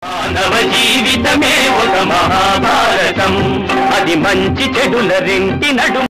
మానవ జీవితమే ఒక మహాభారతం, అది మంచి చెడుల రెంటి నడుమ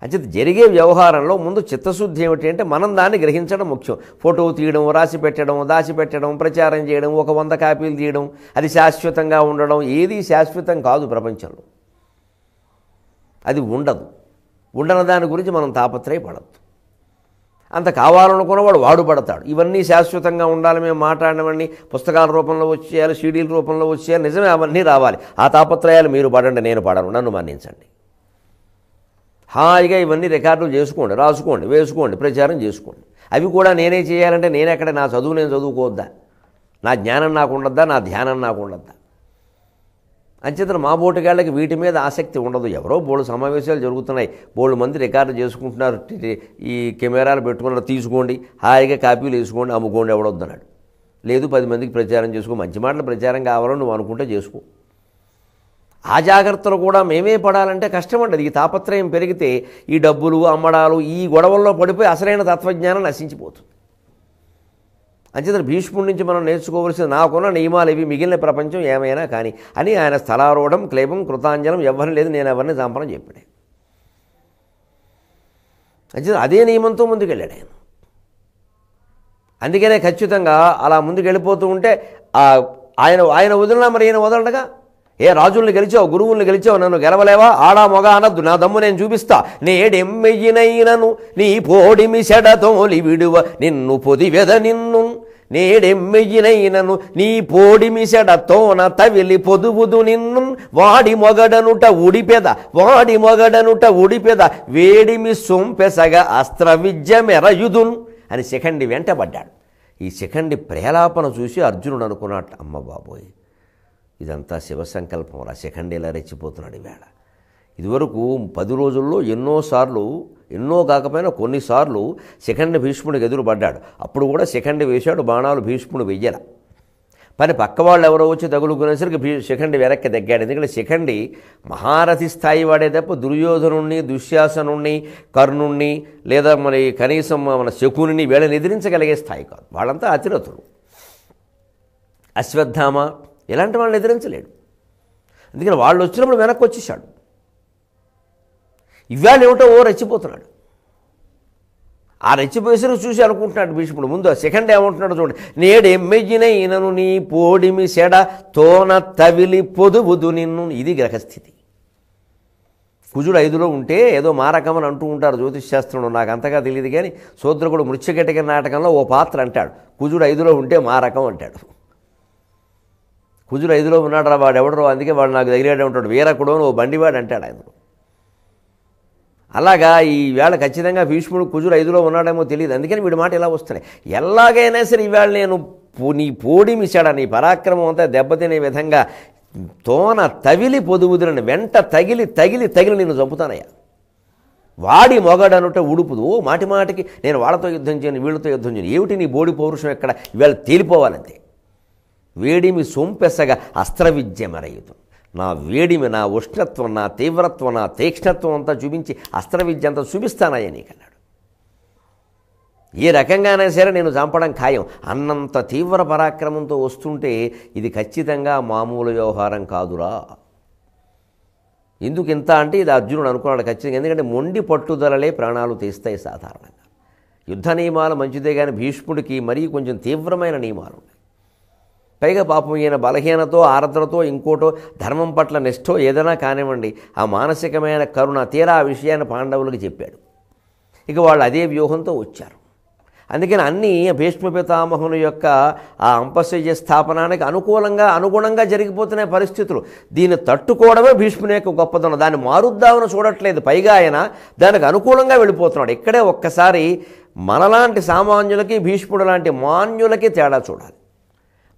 అంచేత జరిగే వ్యవహారంలో ముందు చిత్తశుద్ధి ఏమిటి అంటే మనం దాన్ని గ్రహించడం ముఖ్యం. ఫోటో తీయడం, రాసి పెట్టడం, దాచిపెట్టడం, ప్రచారం చేయడం, 100 కాపీలు తీయడం, అది శాశ్వతంగా ఉండడం, ఏది శాశ్వతం కాదు ప్రపంచంలో. అది ఉండదు. ఉండని దాని గురించి మనం తాపత్రయపడద్దు. అంత కావాలనుకున్నవాడు వాడు పడతాడు. ఇవన్నీ శాశ్వతంగా ఉండాలి, మేము మాట్లాడినవన్నీ పుస్తకాల రూపంలో వచ్చేయాలి, సీడీల రూపంలో వచ్చేయాలి, నిజమే అవన్నీ రావాలి. ఆ తాపత్రయాలు మీరు పడండి, నేను పడను, నన్ను మన్నించండి. హాయిగా ఇవన్నీ రికార్డులు చేసుకోండి, రాసుకోండి, వేసుకోండి, ప్రచారం చేసుకోండి. అవి కూడా నేనే చేయాలంటే నేనెక్కడ, నా చదువు నేను చదువుకోవద్దా, నా జ్ఞానం నాకు ఉండద్దా, నా ధ్యానం నాకు ఉండద్దా? అంచేతన మా బోటుగాళ్ళకి వీటి మీద ఆసక్తి ఉండదు. ఎవరో బోళ్ళు సమావేశాలు జరుగుతున్నాయి, బోళ్ళు మంది రికార్డు చేసుకుంటున్నారు, ఈ కెమెరాలు పెట్టుకున్నారు, తీసుకోండి, హాయిగా కాపీలు వేసుకోండి, అమ్ముకోండి, ఎవడొద్దన్నాడు. లేదు 10 మందికి ప్రచారం చేసుకో, మంచి మాటలు ప్రచారం కావాలని నువ్వు అనుకుంటే చేసుకో. ఆ జాగ్రత్తలు కూడా మేమే పడాలంటే కష్టమండి. ఈ తాపత్రయం పెరిగితే ఈ డబ్బులు, అమ్మడాలు, ఈ గొడవల్లో పడిపోయి అసలైన తత్వజ్ఞానం నశించిపోతుంది. అంచేత భీష్ముడి నుంచి మనం నేర్చుకోవలసిన నాకున్న నియమాలు ఇవి, మిగిలిన ప్రపంచం ఏమైనా కానీ అని ఆయన స్థలారూఢం, క్లేబం, కృతాంజలం ఎవరిని లేదు, నేను ఎవరిని చంపనని చెప్పాడు. అంచేత అదే నియమంతో ముందుకెళ్ళాడు ఆయన. అందుకనే ఖచ్చితంగా అలా ముందుకెళ్ళిపోతూ ఉంటే ఆయన వదిలినా మరి ఈయన వదలడగా. ఏ రాజుల్ని గెలిచావు, గురువుల్ని గెలిచావు, నన్ను గెలవలేవా, ఆడా మొగ అనద్దు, నా దమ్ము నేను చూపిస్తా, నేడెమ్మెయ్యినైనను నీ పోడిమి సెడతోలి విడువ నిన్ను పొదివెద నిన్ను, నేడెమ్మెయ్యినైనను నీ పోడిమి సెడతోన తవిలి పొదువుదు నిన్ను, వాడి మొగడనుట ఉడిపెద వేడిమి సొంపెసగ అస్త్ర విద్య మెరయుదున్ అని శిఖండి వెంటబడ్డాడు. ఈ శిఖండి ప్రేలాపన చూసి అర్జునుడు అనుకున్నట్టు, అమ్మ బాబోయ్, ఇదంతా శివసంకల్పం, రా, శిఖండి ఇలా రెచ్చిపోతున్నాడు ఈవేళ. ఇదివరకు 10 రోజుల్లో ఎన్నో కాకపోయినా కొన్నిసార్లు శిఖండి భీష్ముడికి ఎదురుపడ్డాడు. అప్పుడు కూడా శిఖండి వేశాడు బాణాలు, భీష్ముడు వెయ్యల. పని పక్క వాళ్ళు ఎవరో వచ్చి తగులుకునేసరికి శిఖండి వెనక్కి తగ్గాడు. ఎందుకంటే శిఖండి మహారథి స్థాయి వాడే తప్ప దుర్యోధనుణ్ణి, దుశ్శాసనుణ్ణి, కర్ణుణ్ణి లేదా మరి కనీసం మన శకుని వీళ్ళని ఎదిరించగలిగే స్థాయి కాదు. వాళ్ళంతా అతిరథులు. అశ్వత్థామ ఇలాంటి వాళ్ళని ఎదిరించలేడు. అందుకని వాళ్ళు వచ్చినప్పుడు వెనక్కి వచ్చేసాడు. ఇవాళ ఏమిటో రెచ్చిపోతున్నాడు. ఆ రెచ్చిపోయేసరికి చూసి అనుకుంటున్నాడు భీష్ముడు. ముందు ఆ సెకండ్ ఏమంటున్నాడు చూడండి, నేడెమ్మెయ్యినైనను నీ పోడిమి సెడ తోన తవిలి పొదువుదు నిన్ను. ఇది గ్రహస్థితి. కుజుడు 5లో ఉంటే ఏదో మారకమని అంటూ ఉంటారు జ్యోతిష్ శాస్త్రంలో, నాకు అంతగా తెలియదు. కానీ శూద్రకుడు మృత్యుకటిక నాటకంలో ఓ పాత్ర అంటాడు, కుజుడు 5లో ఉంటే మారకం అంటాడు. కుజుడు 5లో ఉన్నాడు రా వాడు ఎవడరో, అందుకే వాడు నాకు దగ్గరే ఉంటాడు, వీరకుడు ఓ బండివాడు అంటాడు ఆయన. అలాగా ఈ వేళ ఖచ్చితంగా భీష్ముడు కుజుడు 5లో ఉన్నాడేమో తెలియదు, అందుకని వీడి మాట ఇలా వస్తున్నాయి. ఎలాగైనా సరే ఈవేళ నేను నీ పోడిమిశాడ, నీ పరాక్రమం అంతా దెబ్బతినే విధంగా తోన తవిలి పొదువుదులని వెంట తగిలి నేను చంపుతానయ్యా. వాడి మొగడనుట ఉడుపుదు. మాటి మాటికి నేను వాళ్ళతో యుద్ధం చేయను, వీళ్ళతో యుద్ధం చేయను. ఏమిటి నీ బోడి పౌరుషం ఎక్కడ? ఈవేళ తేలిపోవాలంతే. వేడిమి సొంపెసగా అస్త్ర విద్య మరయుదు. నా వేడిమి, నా ఉష్ణత్వం, నా తీవ్రత్వం, నా తీక్ష్ణత్వం అంతా చూపించి అస్త్ర విద్య అంతా చూపిస్తానయ్యా నీకన్నాడు. ఏ రకంగానే సరే నేను చంపడం ఖాయం అన్నంత తీవ్ర పరాక్రమంతో వస్తుంటే ఇది ఖచ్చితంగా మామూలు వ్యవహారం కాదురా. ఎందుకు ఇంత అంటే ఇది అర్జునుడు అనుకున్నాడు ఖచ్చితంగా. ఎందుకంటే మొండి పట్టుదలలే ప్రాణాలు తీస్తాయి సాధారణంగా. యుద్ధ నియమాలు మంచిదే కానీ భీష్ముడికి మరీ కొంచెం తీవ్రమైన నియమాలు ఉన్నాయి. పైగా పాపం ఈయన బలహీనతో, ఆర్ద్రతో, ఇంకోటో, ధర్మం పట్ల నిష్ఠో ఏదైనా కానివ్వండి, ఆ మానసికమైన కరుణ తీరా ఆ విషయాన్ని పాండవులకు చెప్పాడు. ఇక వాళ్ళు అదే వ్యూహంతో వచ్చారు. అందుకని అన్నీ భీష్మ పితామహుని యొక్క ఆ అంపశయ్య స్థాపనానికి అనుగుణంగా జరిగిపోతున్న పరిస్థితులు. దీన్ని తట్టుకోవడమే భీష్ముని యొక్క గొప్పదనం. దాన్ని మారుద్దామని చూడట్లేదు. పైగా ఆయన దానికి అనుకూలంగా వెళ్ళిపోతున్నాడు. ఇక్కడే ఒక్కసారి మనలాంటి సామాన్యులకి, భీష్ముడు లాంటి మాన్యులకి తేడా చూడాలి.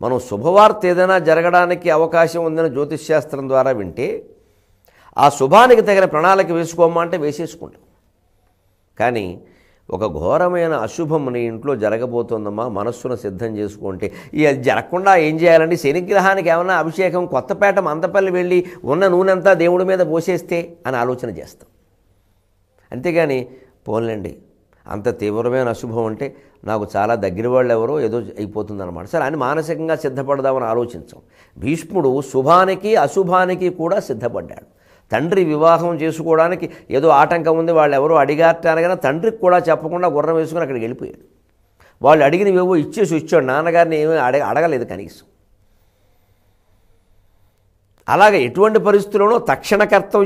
మనం శుభవార్త ఏదైనా జరగడానికి అవకాశం ఉందని జ్యోతిష్శాస్త్రం ద్వారా వింటే ఆ శుభానికి తగిన ప్రణాళిక వేసుకోమంటే వేసేసుకుంటాం. కానీ ఒక ఘోరమైన అశుభం నీ ఇంట్లో జరగబోతుందమ్మా, మనస్సును సిద్ధం చేసుకుంటే ఇది జరగకుండా ఏం చేయాలండి? శనిగ్రహానికి ఏమన్నా అభిషేకం కొత్తపేట మందపల్లి వెళ్ళి ఉన్న నూనెంతా దేవుడి మీద పోసేస్తే అని ఆలోచన చేస్తాం. అంతేగాని పోన్లేండి అంత తీవ్రమైన అశుభం అంటే నాకు చాలా దగ్గర వాళ్ళు ఎవరో ఏదో అయిపోతుందన్నమాట సరే అని మానసికంగా సిద్ధపడదామని ఆలోచించాం. భీష్ముడు శుభానికి అశుభానికి కూడా సిద్ధపడ్డాడు. తండ్రి వివాహం చేసుకోవడానికి ఏదో ఆటంకం ఉంది, వాళ్ళు ఎవరో అడిగారట అనగానే తండ్రికి కూడా చెప్పకుండా గుర్రం వేసుకుని అక్కడికి వెళ్ళిపోయాడు. వాళ్ళు అడిగినవేవో ఇచ్చేసి వచ్చాడు, నాన్నగారిని ఏమీ అడగలేదు కనీసం. అలాగే ఎటువంటి పరిస్థితుల్లోనూ తక్షణ కర్తవ్యం